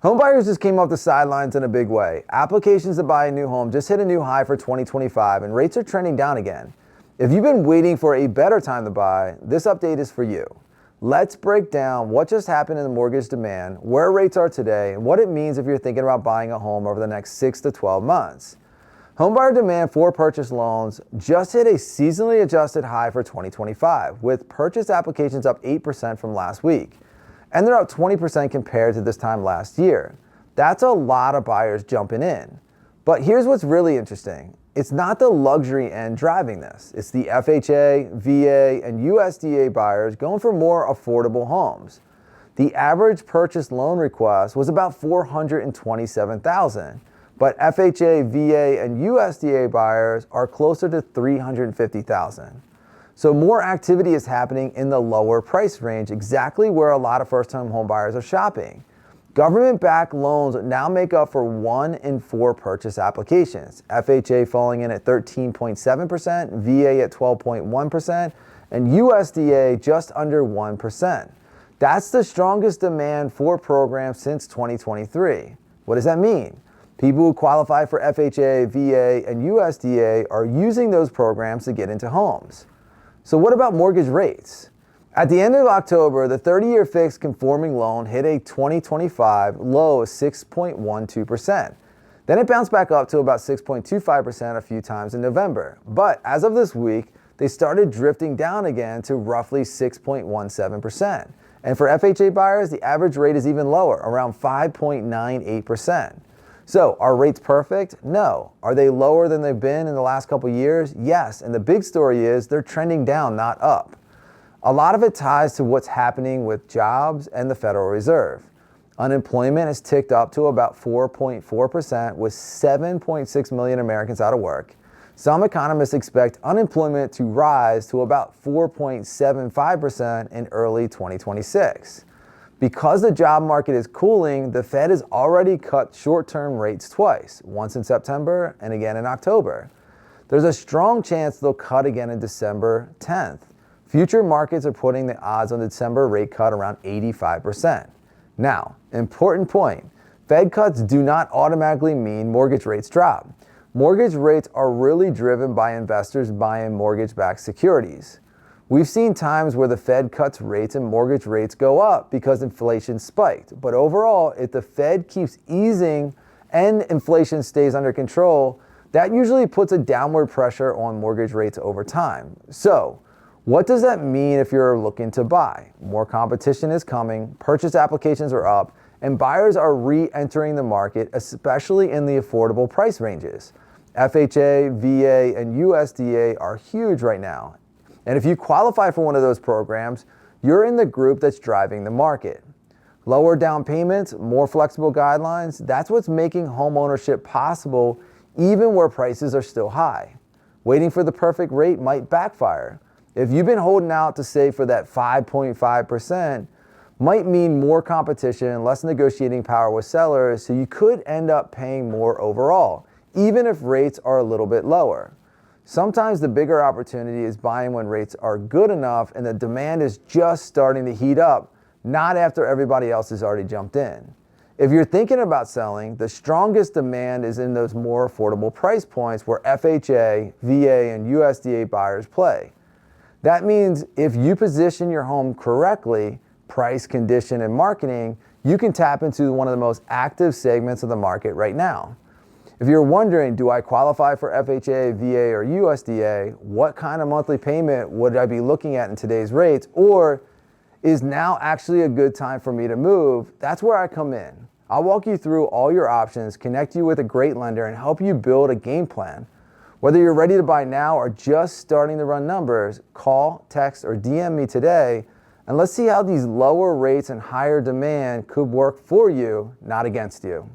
Homebuyers just came off the sidelines in a big way. Applications to buy a new home just hit a new high for 2025 and rates are trending down again. If you've been waiting for a better time to buy, this update is for you. Let's break down what just happened in the mortgage demand, where rates are today, and what it means if you're thinking about buying a home over the next 6 to 12 months. Homebuyer demand for purchase loans just hit a seasonally adjusted high for 2025, with purchase applications up 8% from last week. And they're up 20% compared to this time last year. That's a lot of buyers jumping in. But here's what's really interesting. It's not the luxury end driving this. It's the FHA, VA, and USDA buyers going for more affordable homes. The average purchase loan request was about $427,000, but FHA, VA, and USDA buyers are closer to $350,000. So more activity is happening in the lower price range, exactly where a lot of first-time home buyers are shopping. Government-backed loans now make up for 1 in 4 purchase applications, FHA falling in at 13.7%, VA at 12.1%, and USDA just under 1%. That's the strongest demand for programs since 2023. What does that mean? People who qualify for FHA, VA, and USDA are using those programs to get into homes. So what about mortgage rates? At the end of October, the 30-year fixed conforming loan hit a 2025 low of 6.12%. Then it bounced back up to about 6.25% a few times in November. But as of this week, they started drifting down again to roughly 6.17%. And for FHA buyers, the average rate is even lower, around 5.98%. So are rates perfect? No. Are they lower than they've been in the last couple years? Yes. And the big story is they're trending down, not up. A lot of it ties to what's happening with jobs and the Federal Reserve. Unemployment has ticked up to about 4.4%, with 7.6 million Americans out of work. Some economists expect unemployment to rise to about 4.75% in early 2026. Because the job market is cooling, the Fed has already cut short-term rates twice, once in September and again in October. There's a strong chance they'll cut again in December 10th. Future markets are putting the odds on the December rate cut around 85%. Now, important point, Fed cuts do not automatically mean mortgage rates drop. Mortgage rates are really driven by investors buying mortgage-backed securities. We've seen times where the Fed cuts rates and mortgage rates go up because inflation spiked. But overall, if the Fed keeps easing and inflation stays under control, that usually puts a downward pressure on mortgage rates over time. So, what does that mean if you're looking to buy? More competition is coming, purchase applications are up, and buyers are re-entering the market, especially in the affordable price ranges. FHA, VA, and USDA are huge right now. And if you qualify for one of those programs, you're in the group that's driving the market. Lower down payments, more flexible guidelines, that's what's making home ownership possible even where prices are still high. Waiting for the perfect rate might backfire. If you've been holding out to save for that 5.5%, might mean more competition, less negotiating power with sellers, so you could end up paying more overall, even if rates are a little bit lower. Sometimes the bigger opportunity is buying when rates are good enough and the demand is just starting to heat up, not after everybody else has already jumped in. If you're thinking about selling, the strongest demand is in those more affordable price points where FHA, VA, and USDA buyers play. That means if you position your home correctly, price, condition, and marketing, you can tap into one of the most active segments of the market right now. If you're wondering, do I qualify for FHA, VA, or USDA? What kind of monthly payment would I be looking at in today's rates? Or is now actually a good time for me to move? That's where I come in. I'll walk you through all your options, connect you with a great lender, and help you build a game plan. Whether you're ready to buy now or just starting to run numbers, call, text, or DM me today, and let's see how these lower rates and higher demand could work for you, not against you.